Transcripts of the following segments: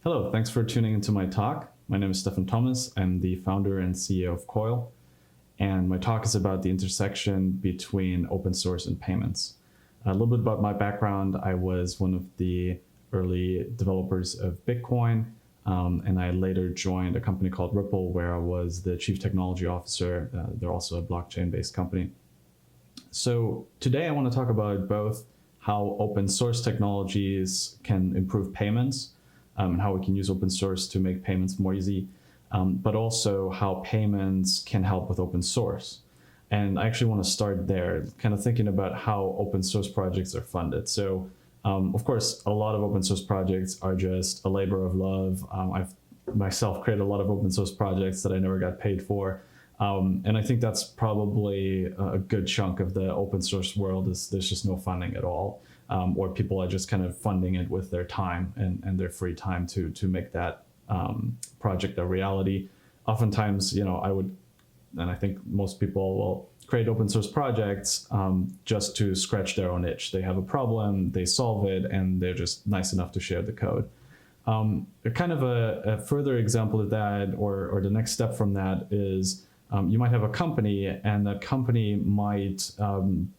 Hello, thanks for tuning into my talk. My name is Stefan Thomas. I'm the founder and CEO of Coil, and my talk is about the intersection between open source and payments. A little bit about my background. I was one of the early developers of Bitcoin, and I later joined a company called Ripple, where I was the chief technology officer. They're also a blockchain-based company. So today I want to talk about both how open source technologies can improve payments, and how we can use open source to make payments more easy, but also how payments can help with open source. And I actually want to start there, kind of thinking about how open source projects are funded. So of course, a lot of open source projects are just a labor of love. I've myself created a lot of open source projects that I never got paid for. And I think that's probably a good chunk of the open source world is there's just no funding at all. Or people are just kind of funding it with their time and their free time to make that project a reality. Oftentimes, I would, and I think most people will create open source projects just to scratch their own itch. They have a problem, they solve it, and they're just nice enough to share the code. Kind of a further example of that, or the next step from that is you might have a company, and that company might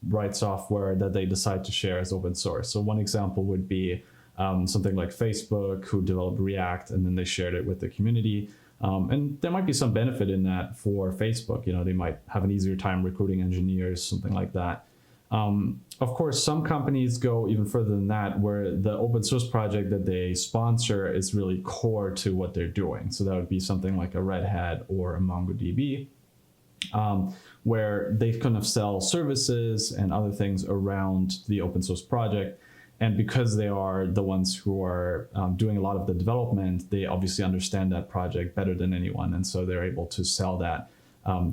write software that they decide to share as open source. So one example would be something like Facebook, who developed React, and then they shared it with the community. And there might be some benefit in that for Facebook. They might have an easier time recruiting engineers, something like that. Of course, some companies go even further than that, where the open source project that they sponsor is really core to what they're doing. So that would be something like a Red Hat or a MongoDB, where they kind of sell services and other things around the open source project. And because they are the ones who are doing a lot of the development, they obviously understand that project better than anyone. And so they're able to sell that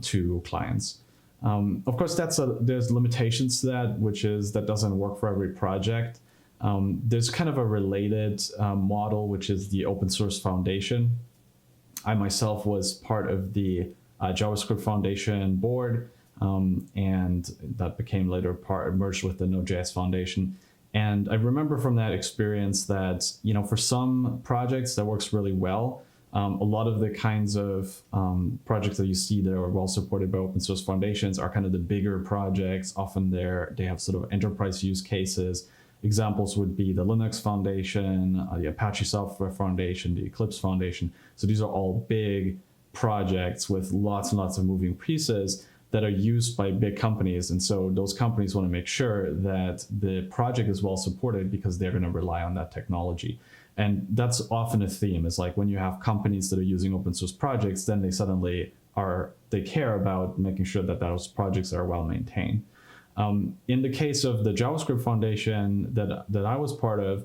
to clients. Of course, there's limitations to that, which is that doesn't work for every project. There's kind of a related model, which is the Open Source Foundation. I myself was part of the JavaScript Foundation board, and that became later merged with the Node.js Foundation. And I remember from that experience that, for some projects that works really well. A lot of the kinds of projects that you see that are well supported by open source foundations are kind of the bigger projects. Often they have sort of enterprise use cases. Examples would be the Linux Foundation, the Apache Software Foundation, the Eclipse Foundation. So these are all big projects with lots and lots of moving pieces that are used by big companies. And so those companies want to make sure that the project is well supported because they're going to rely on that technology. And that's often a theme. It's like when you have companies that are using open source projects, then they suddenly they care about making sure that those projects are well maintained. In the case of the JavaScript Foundation that I was part of,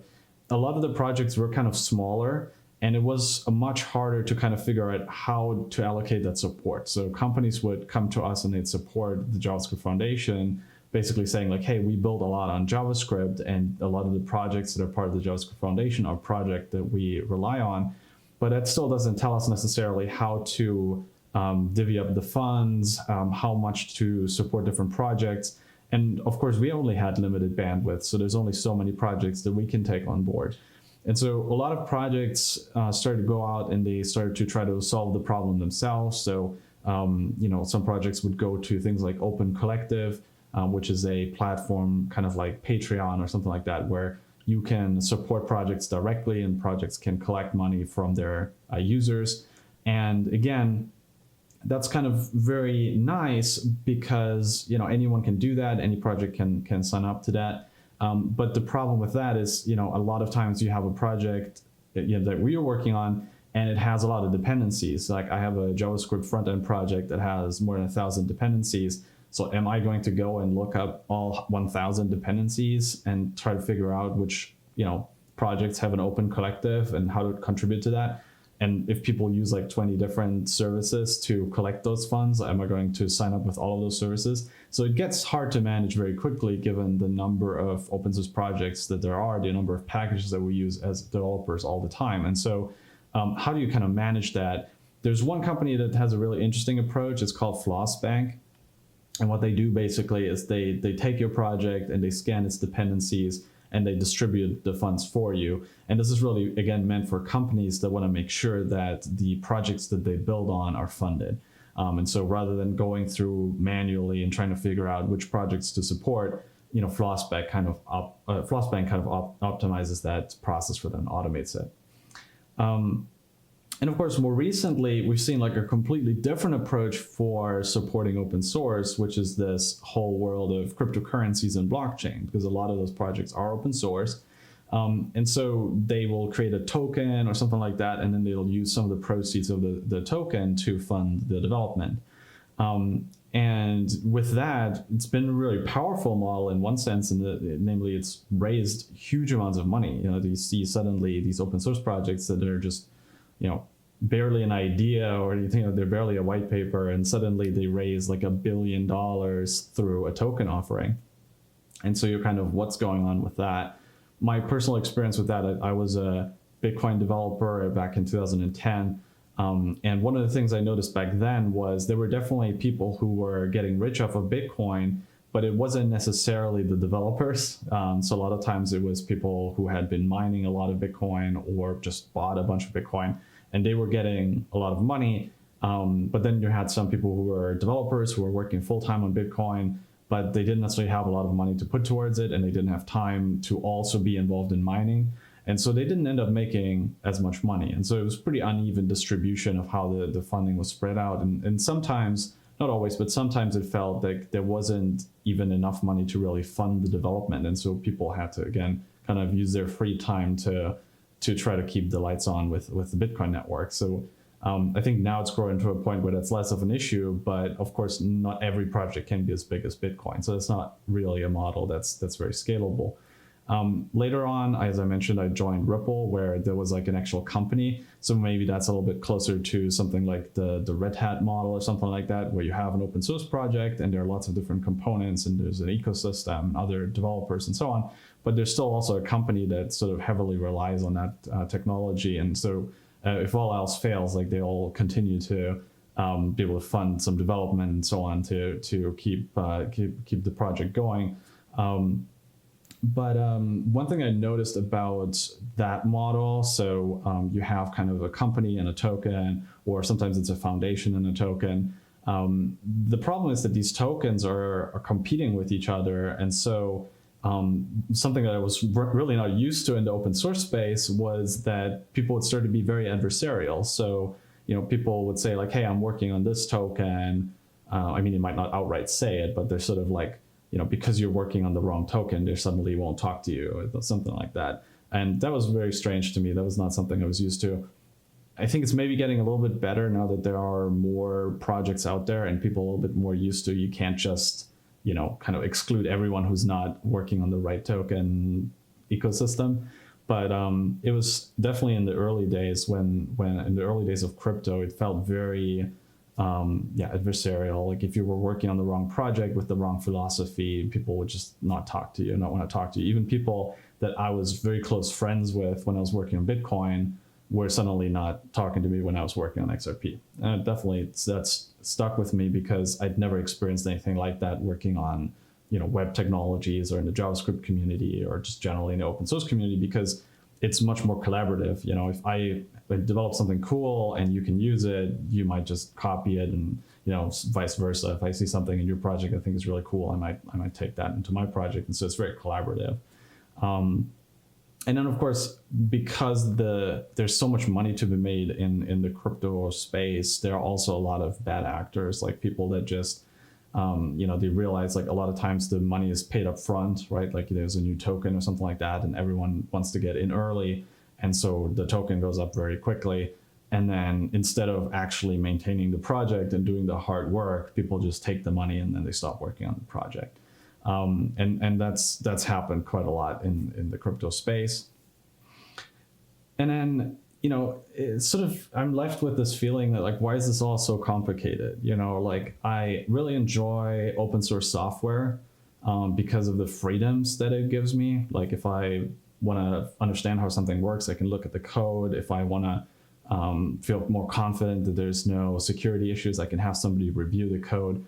a lot of the projects were kind of smaller, and it was much harder to kind of figure out how to allocate that support. So companies would come to us and they'd support the JavaScript Foundation, basically saying like, hey, we build a lot on JavaScript, and a lot of the projects that are part of the JavaScript Foundation are projects that we rely on. But that still doesn't tell us necessarily how to divvy up the funds, how much to support different projects. And of course, we only had limited bandwidth, so there's only so many projects that we can take on board. And so a lot of projects started to go out and they started to try to solve the problem themselves. So, some projects would go to things like Open Collective, which is a platform kind of like Patreon or something like that, where you can support projects directly and projects can collect money from their users. And again, that's kind of very nice because, anyone can do that. Any project can sign up to that. But the problem with that is, a lot of times you have a project that we are working on, and it has a lot of dependencies. Like I have a JavaScript front-end project that has more than 1,000 dependencies. So am I going to go and look up all 1,000 dependencies and try to figure out which, projects have an open collective and how to contribute to that? And if people use like 20 different services to collect those funds, am I going to sign up with all of those services? So it gets hard to manage very quickly given the number of open source projects that there are, the number of packages that we use as developers all the time. And so how do you kind of manage that? There's one company that has a really interesting approach. It's called Flossbank. And what they do basically is they take your project and they scan its dependencies, and they distribute the funds for you. And this is really, again, meant for companies that want to make sure that the projects that they build on are funded. And so rather than going through manually and trying to figure out which projects to support, Flossbank kind of optimizes that process for them, automates it. And of course, more recently, we've seen like a completely different approach for supporting open source, which is this whole world of cryptocurrencies and blockchain, because a lot of those projects are open source. And so they will create a token or something like that, and then they'll use some of the proceeds of the token to fund the development. And with that, it's been a really powerful model in one sense, namely it's raised huge amounts of money. You see suddenly these open source projects that are just, barely an idea, or they're barely a white paper, and suddenly they raise like $1 billion through a token offering. And so you're kind of, what's going on with that? My personal experience with that, I was a Bitcoin developer back in 2010. And one of the things I noticed back then was there were definitely people who were getting rich off of Bitcoin, but it wasn't necessarily the developers. So a lot of times it was people who had been mining a lot of Bitcoin or just bought a bunch of Bitcoin, and they were getting a lot of money. But then you had some people who were developers who were working full-time on Bitcoin, but they didn't necessarily have a lot of money to put towards it, and they didn't have time to also be involved in mining. And so they didn't end up making as much money. And so it was pretty uneven distribution of how the funding was spread out. And sometimes, not always, but sometimes it felt like there wasn't even enough money to really fund the development. And so people had to, again, kind of use their free time to try to keep the lights on with the Bitcoin network. So I think now it's growing to a point where that's less of an issue, but of course, not every project can be as big as Bitcoin. So it's not really a model that's very scalable. Later on, as I mentioned, I joined Ripple, where there was like an actual company. So maybe that's a little bit closer to something like the Red Hat model or something like that, where you have an open source project and there are lots of different components and there's an ecosystem, other developers and so on. But there's still also a company that sort of heavily relies on that technology. And so if all else fails, like they all continue to be able to fund some development and so on to keep the project going. But one thing I noticed about that model, so you have kind of a company and a token, or sometimes it's a foundation and a token. The problem is that these tokens are competing with each other. And so something that I was really not used to in the open source space was that people would start to be very adversarial. So, people would say like, hey, I'm working on this token. I mean, you might not outright say it, but they're sort of like, because you're working on the wrong token, they suddenly won't talk to you or something like that. And that was very strange to me. That was not something I was used to. I think it's maybe getting a little bit better now that there are more projects out there and people a little bit more used to, you can't just, kind of exclude everyone who's not working on the right token ecosystem. But it was definitely in the early days when in the early days of crypto, it felt very adversarial. Like if you were working on the wrong project with the wrong philosophy, people would just not talk to you, not want to talk to you. Even people that I was very close friends with when I was working on Bitcoin were suddenly not talking to me when I was working on XRP. And that's stuck with me because I'd never experienced anything like that working on, web technologies or in the JavaScript community or just generally in the open source community, because it's much more collaborative. If I develop something cool and you can use it, you might just copy it, and vice versa. If I see something in your project I think is really cool, I might take that into my project, and so it's very collaborative. And then of course, because there's so much money to be made in the crypto space, there are also a lot of bad actors, like people that just they realize like a lot of times the money is paid up front, right? Like there's a new token or something like that, and everyone wants to get in early. And so the token goes up very quickly. And then instead of actually maintaining the project and doing the hard work, people just take the money and then they stop working on the project. And that's happened quite a lot in the crypto space. And then, it's sort of, I'm left with this feeling that like, why is this all so complicated? Like I really enjoy open source software because of the freedoms that it gives me. Like if I want to understand how something works, I can look at the code. If I want to feel more confident that there's no security issues, I can have somebody review the code.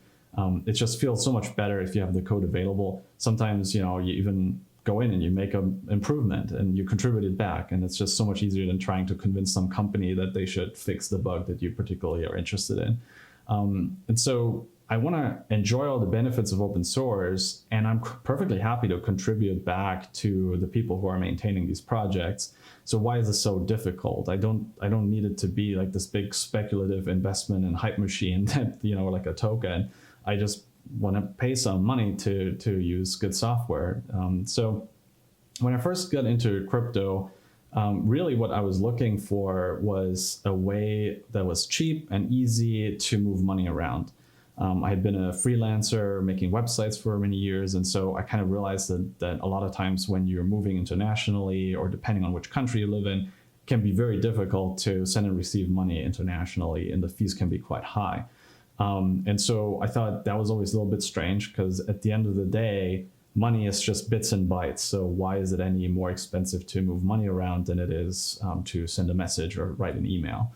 It just feels so much better if you have the code available. Sometimes, you even go in and you make an improvement and you contribute it back. And it's just so much easier than trying to convince some company that they should fix the bug that you particularly are interested in. And so I want to enjoy all the benefits of open source, and I'm perfectly happy to contribute back to the people who are maintaining these projects. So why is this so difficult? I don't need it to be like this big speculative investment and hype machine that, like a token. I just want to pay some money to use good software. So when I first got into crypto, really what I was looking for was a way that was cheap and easy to move money around. I had been a freelancer making websites for many years, and so I kind of realized that a lot of times when you're moving internationally, or depending on which country you live in, it can be very difficult to send and receive money internationally, and the fees can be quite high. And so I thought that was always a little bit strange, because at the end of the day, money is just bits and bytes. So why is it any more expensive to move money around than it is to send a message or write an email?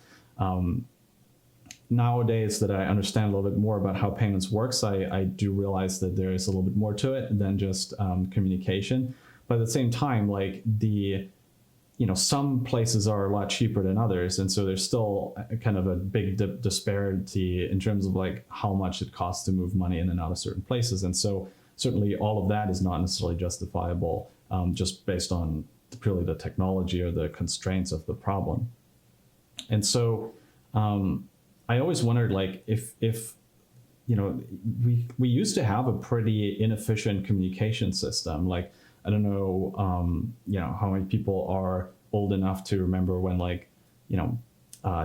Nowadays that I understand a little bit more about how payments works, I do realize that there is a little bit more to it than just communication. But at the same time, like some places are a lot cheaper than others. And so there's still kind of a big disparity in terms of like how much it costs to move money in and out of certain places. And so certainly all of that is not necessarily justifiable just based on purely the technology or the constraints of the problem. And so I always wondered, like, if we used to have a pretty inefficient communication system. Like, I don't know, how many people are old enough to remember when, like,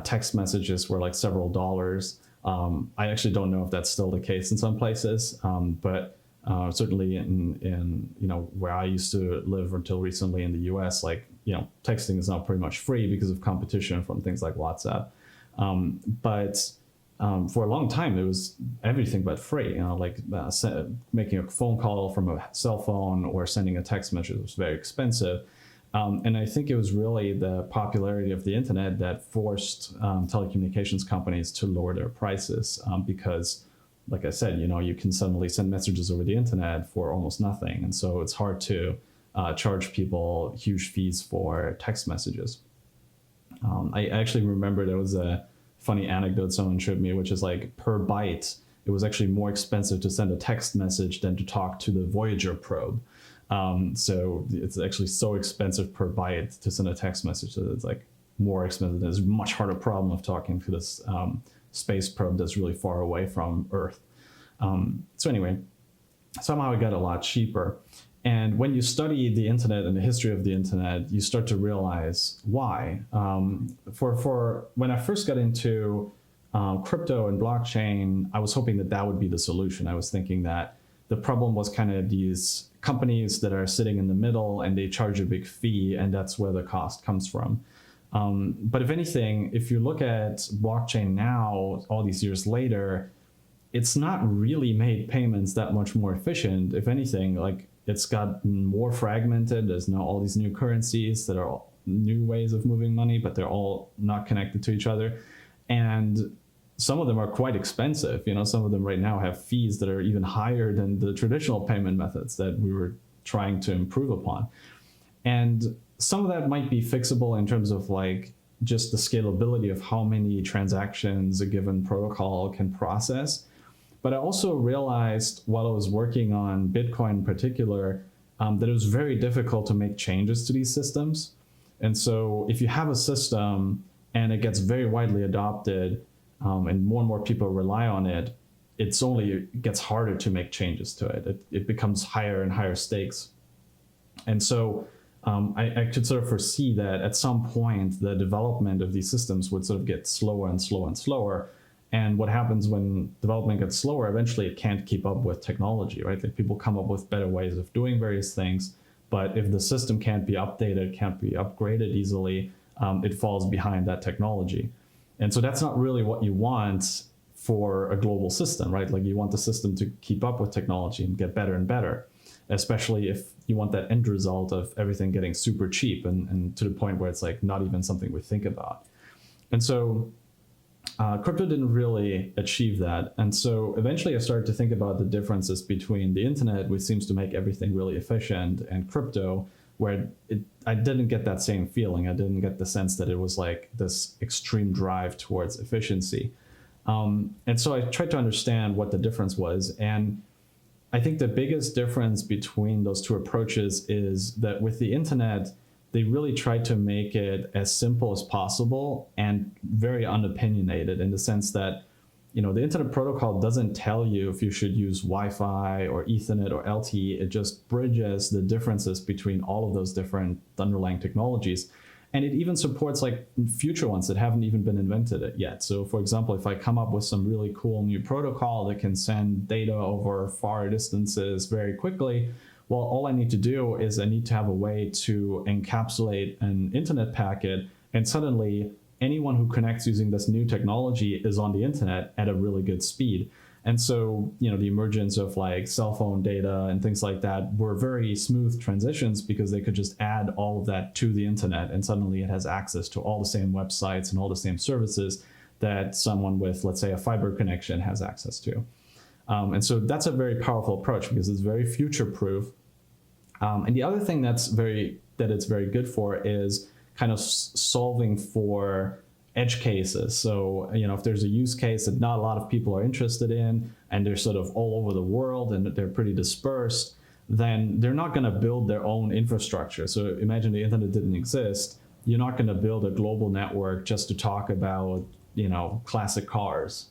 text messages were like several dollars. I actually don't know if that's still the case in some places, but certainly in where I used to live until recently in the US, like, texting is now pretty much free because of competition from things like WhatsApp. But for a long time, it was everything but free. Making a phone call from a cell phone or sending a text message was very expensive. And I think it was really the popularity of the internet that forced telecommunications companies to lower their prices because, like I said, you can suddenly send messages over the internet for almost nothing. And so it's hard to charge people huge fees for text messages. I actually remember there was a funny anecdote someone showed me, which is like per byte, it was actually more expensive to send a text message than to talk to the Voyager probe. So it's actually so expensive per byte to send a text message that it's like more expensive. It's a much harder problem of talking to this space probe that's really far away from Earth. So anyway, somehow it got a lot cheaper. And when you study the internet and the history of the internet, you start to realize why. For when I first got into crypto and blockchain, I was hoping that would be the solution. I was thinking that the problem was kind of these companies that are sitting in the middle and they charge a big fee, and that's where the cost comes from. But if anything, if you look at blockchain now, all these years later, it's not really made payments that much more efficient. If anything, like, it's gotten more fragmented. There's now all these new currencies that are all new ways of moving money, but they're all not connected to each other. And some of them are quite expensive. Some of them right now have fees that are even higher than the traditional payment methods that we were trying to improve upon. And some of that might be fixable in terms of like just the scalability of how many transactions a given protocol can process. But I also realized while I was working on Bitcoin in particular, that it was very difficult to make changes to these systems. And so if you have a system and it gets very widely adopted and more people rely on it, it gets harder to make changes to it. It becomes higher and higher stakes. And so I could sort of foresee that at some point, the development of these systems would sort of get slower and slower and slower. And what happens when development gets slower, eventually it can't keep up with technology, right? Like, people come up with better ways of doing various things, but if the system can't be updated, can't be upgraded easily, it falls behind that technology. And so that's not really what you want for a global system, right? Like, you want the system to keep up with technology and get better and better, especially if you want that end result of everything getting super cheap and to the point where it's like not even something we think about. And so Crypto didn't really achieve that. And so eventually I started to think about the differences between the internet, which seems to make everything really efficient, and crypto, where I didn't get that same feeling. I didn't get the sense that it was like this extreme drive towards efficiency. And so I tried to understand what the difference was. And I think the biggest difference between those two approaches is that with the internet, they really tried to make it as simple as possible and very unopinionated, in the sense that, the internet protocol doesn't tell you if you should use Wi-Fi or Ethernet or LTE. It just bridges the differences between all of those different underlying technologies. And it even supports like future ones that haven't even been invented yet. So for example, if I come up with some really cool new protocol that can send data over far distances very quickly, well, all I need to do is I need to have a way to encapsulate an internet packet, and suddenly anyone who connects using this new technology is on the internet at a really good speed. And so, the emergence of like cell phone data and things like that were very smooth transitions, because they could just add all of that to the internet, and suddenly it has access to all the same websites and all the same services that someone with, let's say, a fiber connection has access to. And so that's a very powerful approach, because it's very future-proof. And the other thing that it's very good for is kind of solving for edge cases. So, if there's a use case that not a lot of people are interested in, and they're sort of all over the world and they're pretty dispersed, then they're not going to build their own infrastructure. So imagine the internet didn't exist. You're not going to build a global network just to talk about, classic cars,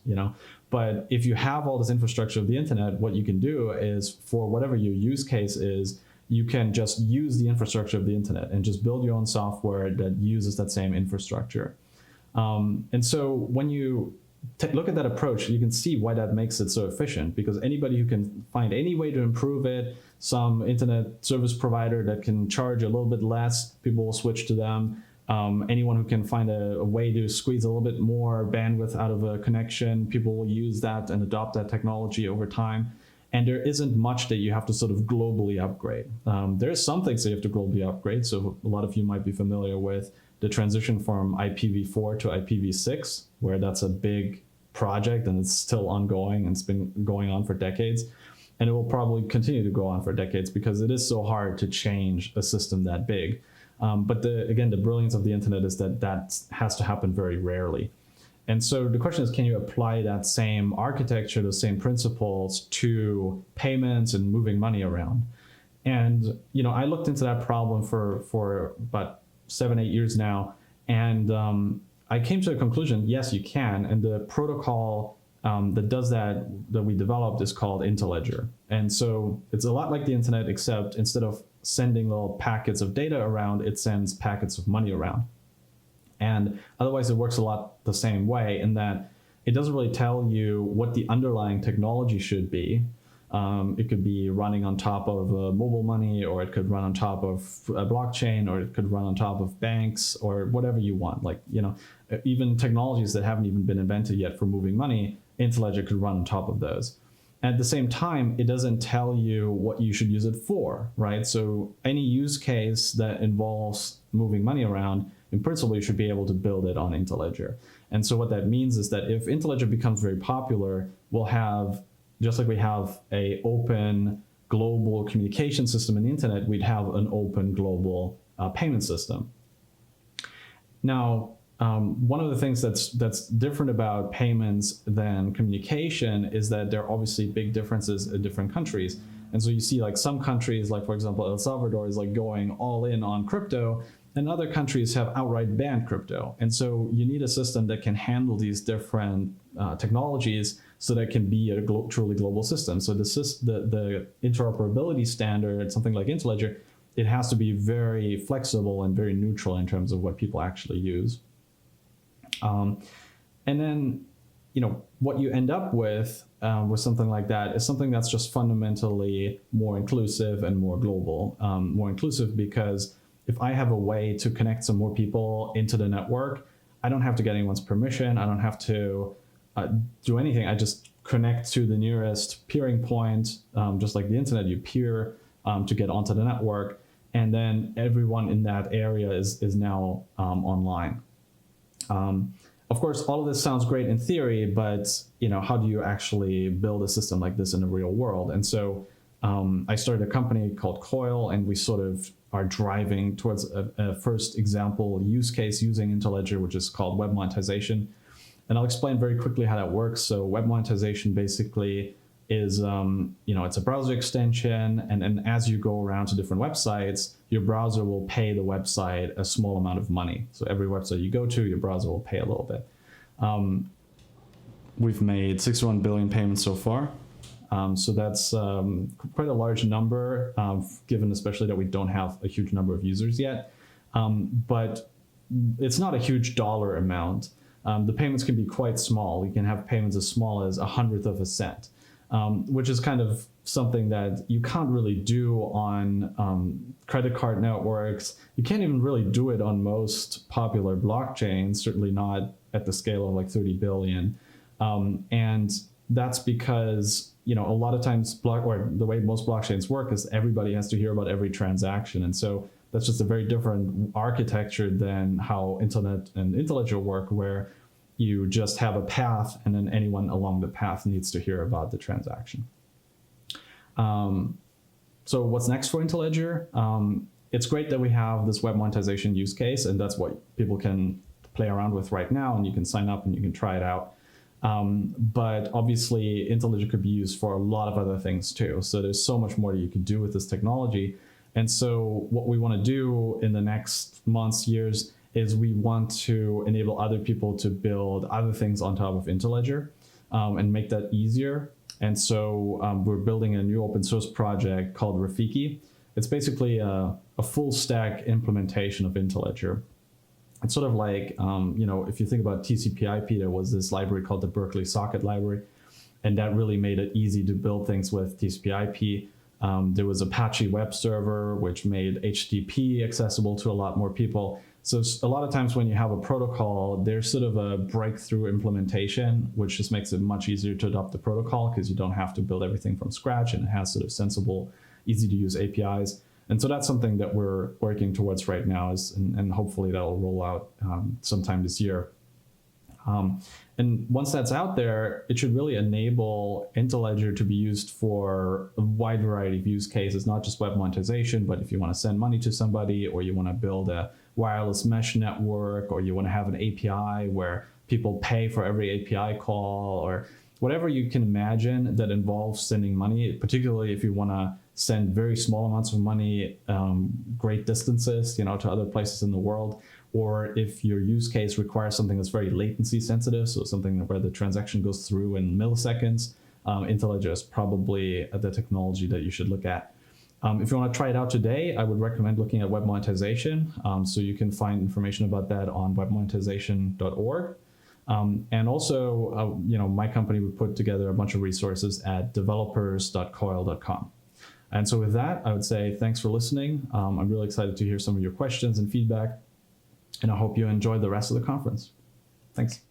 But if you have all this infrastructure of the internet, what you can do is, for whatever your use case is, you can just use the infrastructure of the internet and just build your own software that uses that same infrastructure. And so when you look at that approach, you can see why that makes it so efficient, because anybody who can find any way to improve it, some internet service provider that can charge a little bit less, people will switch to them. Anyone who can find a way to squeeze a little bit more bandwidth out of a connection, people will use that and adopt that technology over time. And there isn't much that you have to sort of globally upgrade. There are some things that you have to globally upgrade. So a lot of you might be familiar with the transition from IPv4 to IPv6, where that's a big project and it's still ongoing, and it's been going on for decades. And it will probably continue to go on for decades, because it is so hard to change a system that big. But again, the brilliance of the internet is that has to happen very rarely. And so the question is, can you apply that same architecture, those same principles, to payments and moving money around? And, I looked into that problem for about 7-8 years now. And I came to a conclusion, yes, you can. And the protocol that does that we developed is called Intelleger. And so it's a lot like the internet, except instead of sending little packets of data around, it sends packets of money around. And otherwise, it works a lot the same way, in that it doesn't really tell you what the underlying technology should be. It could be running on top of mobile money, or it could run on top of a blockchain, or it could run on top of banks, or whatever you want. Like, even technologies that haven't even been invented yet for moving money, Intelleger could run on top of those. At the same time, it doesn't tell you what you should use it for, right? So any use case that involves moving money around, in principle, you should be able to build it on Intelleger. And so what that means is that if Intelleger becomes very popular, we'll have, just like we have an open global communication system in the internet, we'd have an open global payment system. Now, one of the things that's different about payments than communication is that there are obviously big differences in different countries. And so you see, like, some countries, like for example, El Salvador is like going all in on crypto, and other countries have outright banned crypto. And so you need a system that can handle these different technologies, so that it can be a truly global system. So the interoperability standard, something like Intelleger, it has to be very flexible and very neutral in terms of what people actually use. And then, what you end up with something like that is something that's just fundamentally more inclusive and more global. More inclusive because if I have a way to connect some more people into the network, I don't have to get anyone's permission. I don't have to do anything. I just connect to the nearest peering point, just like the internet. You peer to get onto the network, and then everyone in that area is now online. Of course, all of this sounds great in theory, but how do you actually build a system like this in the real world? And so I started a company called Coil, and we sort of are driving towards a first example use case using Intelleger, which is called web monetization. And I'll explain very quickly how that works. So web monetization basically is, it's a browser extension. And as you go around to different websites, your browser will pay the website a small amount of money. So every website you go to, your browser will pay a little bit. We've made 61 billion payments so far. So that's quite a large number, given especially that we don't have a huge number of users yet. But it's not a huge dollar amount. The payments can be quite small. You can have payments as small as 1/100th of a cent, which is kind of something that you can't really do on credit card networks. You can't even really do it on most popular blockchains, certainly not at the scale of like 30 billion. And that's because a lot of times the way most blockchains work is everybody has to hear about every transaction. And so that's just a very different architecture than how Internet and Intelleger work, where you just have a path and then anyone along the path needs to hear about the transaction. So what's next for Intelleger? It's great that we have this web monetization use case, and that's what people can play around with right now, and you can sign up and you can try it out. But obviously Intelleger could be used for a lot of other things too. So there's so much more that you could do with this technology. And so what we want to do in the next months, years, is we want to enable other people to build other things on top of Intelleger and make that easier. And so we're building a new open source project called Rafiki. It's basically a full stack implementation of Intelleger. It's sort of like, if you think about TCP/IP, there was this library called the Berkeley Socket Library, and that really made it easy to build things with TCP/IP. There was Apache Web Server, which made HTTP accessible to a lot more people. So a lot of times when you have a protocol, there's sort of a breakthrough implementation, which just makes it much easier to adopt the protocol because you don't have to build everything from scratch, and it has sort of sensible, easy to use APIs. And so that's something that we're working towards right now, and hopefully that'll roll out sometime this year. And once that's out there, it should really enable Intelleger to be used for a wide variety of use cases, not just web monetization, but if you want to send money to somebody, or you want to build a wireless mesh network, or you want to have an API where people pay for every API call, or whatever you can imagine that involves sending money, particularly if you want to send very small amounts of money, great distances, to other places in the world, or if your use case requires something that's very latency sensitive, so something where the transaction goes through in milliseconds, Intelleger is probably the technology that you should look at. If you want to try it out today, I would recommend looking at web monetization. So you can find information about that on webmonetization.org. And also, my company would put together a bunch of resources at developers.coil.com. And so with that, I would say thanks for listening. I'm really excited to hear some of your questions and feedback, and I hope you enjoy the rest of the conference. Thanks.